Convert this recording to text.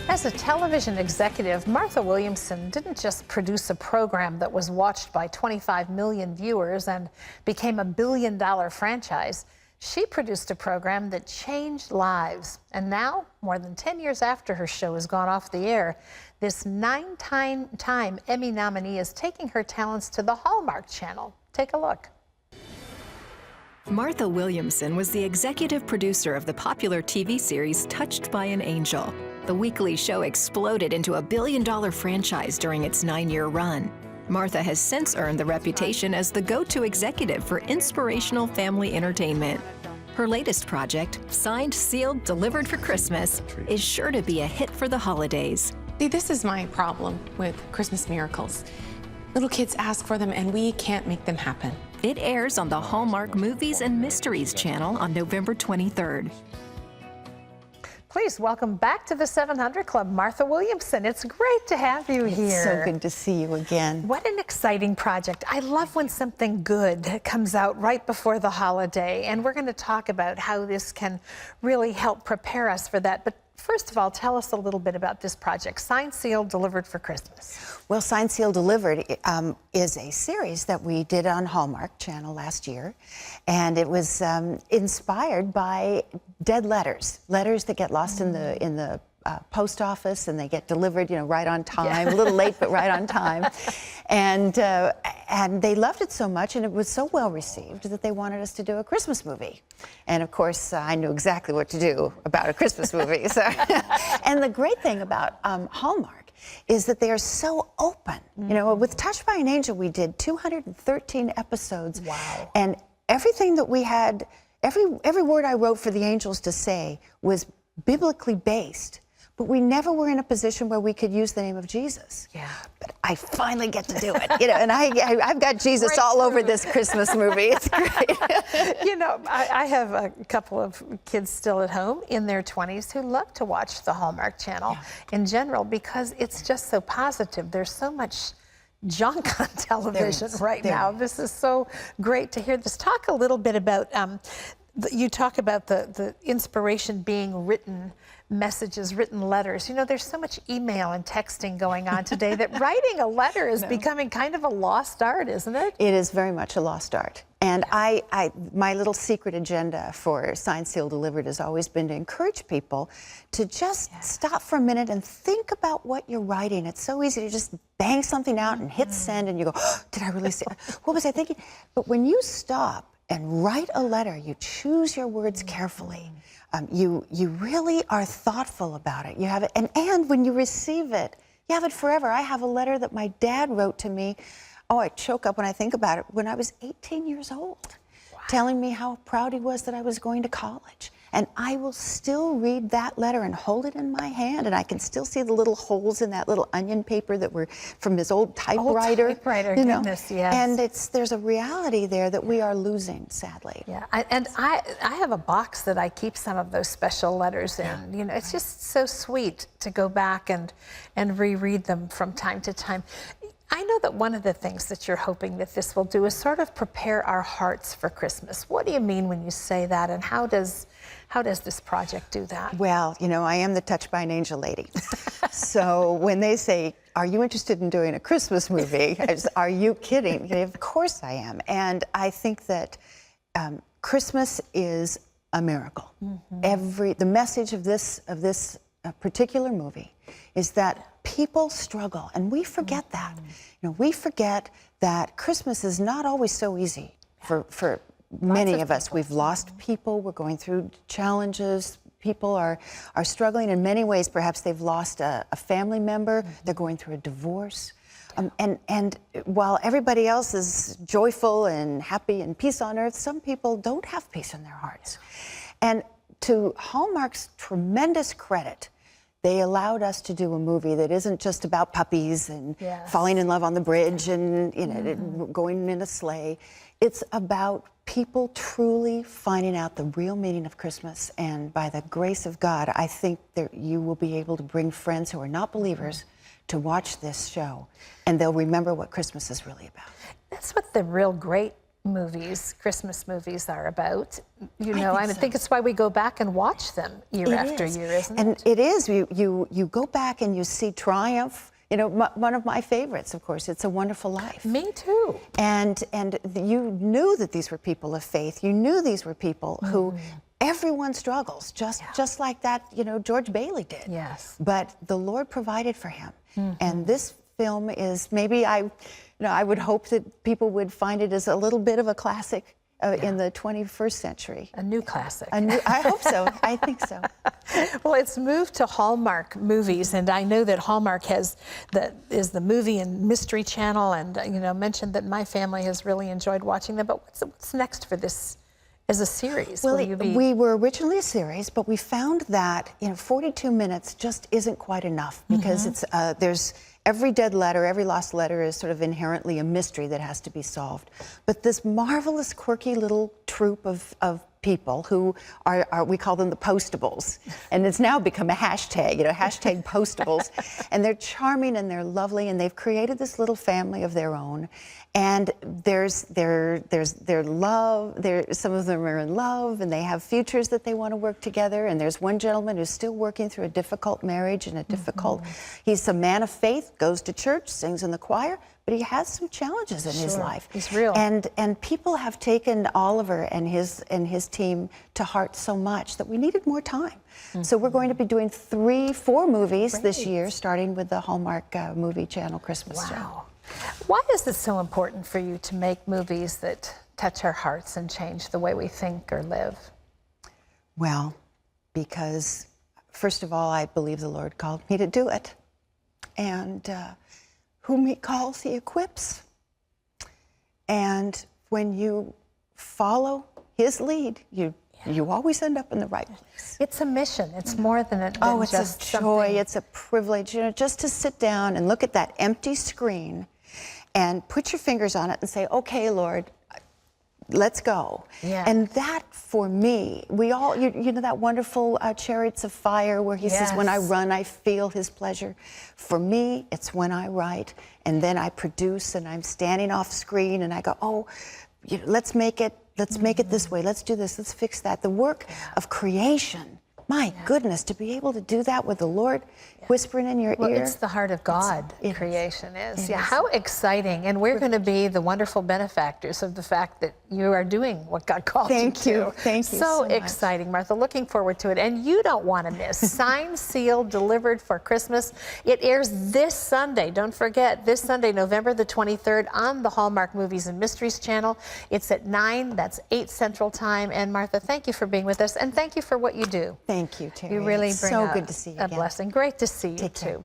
As a television executive, Martha Williamson didn't just produce a program that was watched by 25 million viewers and became a billion-dollar franchise. She produced a program that changed lives. And now, more than 10 years after her show has gone off the air, this nine-time Emmy nominee is taking her talents to the Hallmark Channel. Take a look. Martha Williamson was the executive producer of the popular TV series Touched by an Angel. The weekly show exploded into a billion-dollar franchise during its 9-year run. Martha has since earned the reputation as the go-to executive for inspirational family entertainment. Her latest project, Signed, Sealed, Delivered for Christmas, is sure to be a hit for the holidays. See, this is my problem with Christmas miracles. Little kids ask for them and we can't make them happen. It airs on the Hallmark Movies and Mysteries channel on November 23rd. Please welcome back to the 700 Club, Martha Williamson. It's great to have you here. It's so good to see you again. What an exciting project. I love when something good comes out right before the holiday, and we're going to talk about how this can really help prepare us for that. But first of all, tell us a little bit about this project, Signed, Sealed, Delivered for Christmas. Well, Signed, Sealed, Delivered is a series that we did on Hallmark Channel last year, and it was inspired by dead letters that get lost in the post office, and they get delivered, right on time, a little late, but right on time. And they loved it so much, and it was so well received that they wanted us to do a Christmas movie. And of course, I knew exactly what to do about a Christmas movie. So, and the great thing about Hallmark is that they are so open. With Touched by an Angel, we did 213 episodes. Wow. And everything that we had, every word I wrote for the angels to say was biblically based. But we never were in a position where we could use the name of Jesus. Yeah. But I finally get to do it, and I've got Jesus all over this Christmas movie. It's great. I have a couple of kids still at home in their 20s who love to watch the Hallmark Channel in general because it's just so positive. There's so much junk on television right now. This is so great to hear this. Talk a little bit about, you talk about the inspiration being written messages, written letters. There's so much email and texting going on today that writing a letter is becoming kind of a lost art, isn't it? It is very much a lost art. And my little secret agenda for Signed, Sealed, Delivered has always been to encourage people to just stop for a minute and think about what you're writing. It's so easy to just bang something out and hit send and you go, oh, did I really say that? What was I thinking? But when you stop and write a letter, you choose your words carefully. You really are thoughtful about it. You have it, and when you receive it, you have it forever. I have a letter that my dad wrote to me. Oh, I choke up when I think about it. When I was 18 years old, telling me how proud he was that I was going to college. And I will still read that letter and hold it in my hand, and I can still see the little holes in that little onion paper that were from his old typewriter. Old typewriter, goodness, yes. And there's a reality there that we are losing, sadly. Yeah, I have a box that I keep some of those special letters in. It's just so sweet to go back and reread them from time to time. I know that one of the things that you're hoping that this will do is sort of prepare our hearts for Christmas. What do you mean when you say that, and how does this project do that? Well, I am the Touched by an Angel lady. So when they say, are you interested in doing a Christmas movie? Are you kidding? Of course I am. And I think that Christmas is a miracle. The message of this particular movie is that people struggle, and we forget that. We forget that Christmas is not always so easy for many of us. We've lost people. We're going through challenges. People are struggling in many ways. Perhaps they've lost a family member. They're going through a divorce. And while everybody else is joyful and happy and peace on earth, some people don't have peace in their hearts. And to Hallmark's tremendous credit, they allowed us to do a movie that isn't just about puppies and falling in love on the bridge and going in a sleigh. It's about people truly finding out the real meaning of Christmas. And by the grace of God, I think that you will be able to bring friends who are not believers to watch this show, and they'll remember what Christmas is really about. That's what the real great movies, Christmas movies, are about. You know, think I so. think it's why we go back and watch them year It after is. year, isn't and it? it is. You go back and you see triumph. You know, one of my favorites, of course, It's a Wonderful Life. Me too. And you knew that these were people of faith. You knew these were people who everyone struggles, just like that, you know, George Bailey did. Yes. But the Lord provided for him. And this film is maybe I would hope that people would find it as a little bit of a classic in the 21st century. A new classic. I hope so. I think so. Well, it's moved to Hallmark Movies, and I know that Hallmark is the movie and mystery channel, and you know, mentioned that my family has really enjoyed watching them. But what's next for this as a series? Well, Will you be... we were originally a series, but we found that 42 minutes just isn't quite enough because it's there's every dead letter, every lost letter is sort of inherently a mystery that has to be solved. But this marvelous, quirky little troupe of people who are we call them the Postables, and it's now become a hashtag, hashtag Postables, and they're charming and they're lovely, and they've created this little family of their own. And there's their love. Some of them are in love, and they have futures that they want to work together. And there's one gentleman who's still working through a difficult marriage and a difficult. He's a man of faith, goes to church, sings in the choir, but he has some challenges in his life. He's real. And people have taken Oliver and his team to heart so much that we needed more time. So we're going to be doing 4 movies this year, starting with the Hallmark Movie Channel Christmas show. Wow. Why is it so important for you to make movies that touch our hearts and change the way we think or live? Well, because first of all, I believe the Lord called me to do it. And whom he calls, he equips. And when you follow his lead, you always end up in the right place. It's a mission. It's more than it. Oh, it's just a joy. something. It's a privilege, just to sit down and look at that empty screen and put your fingers on it and say, okay, Lord, let's go. Yeah. And that, for me, we all, you know that wonderful Chariots of Fire where he says, when I Yes. run, I feel his pleasure. For me, it's when I write and then I produce and I'm standing off screen and I go, oh, let's make it this way. Let's do this. Let's fix that. The work of creation. My goodness, to be able to do that with the Lord whispering in your Well, ear. it's the heart of God, it is. creation is. It Yeah, is. how exciting. And we're going to be the wonderful benefactors of the fact that you are doing what God called Thank you you. to. Thank you so much. exciting, Martha. Looking forward to it. And you don't want to miss Signed, Sealed, Delivered for Christmas. It airs this Sunday. Don't forget, this Sunday, November the 23rd on the Hallmark Movies and Mysteries channel. It's at 9. That's 8 Central Time. And Martha, thank you for being with us. And thank you for what you do. Thank you, Terry. You really It's bring so a, good to see you a again. blessing. Great to see you Take care. too.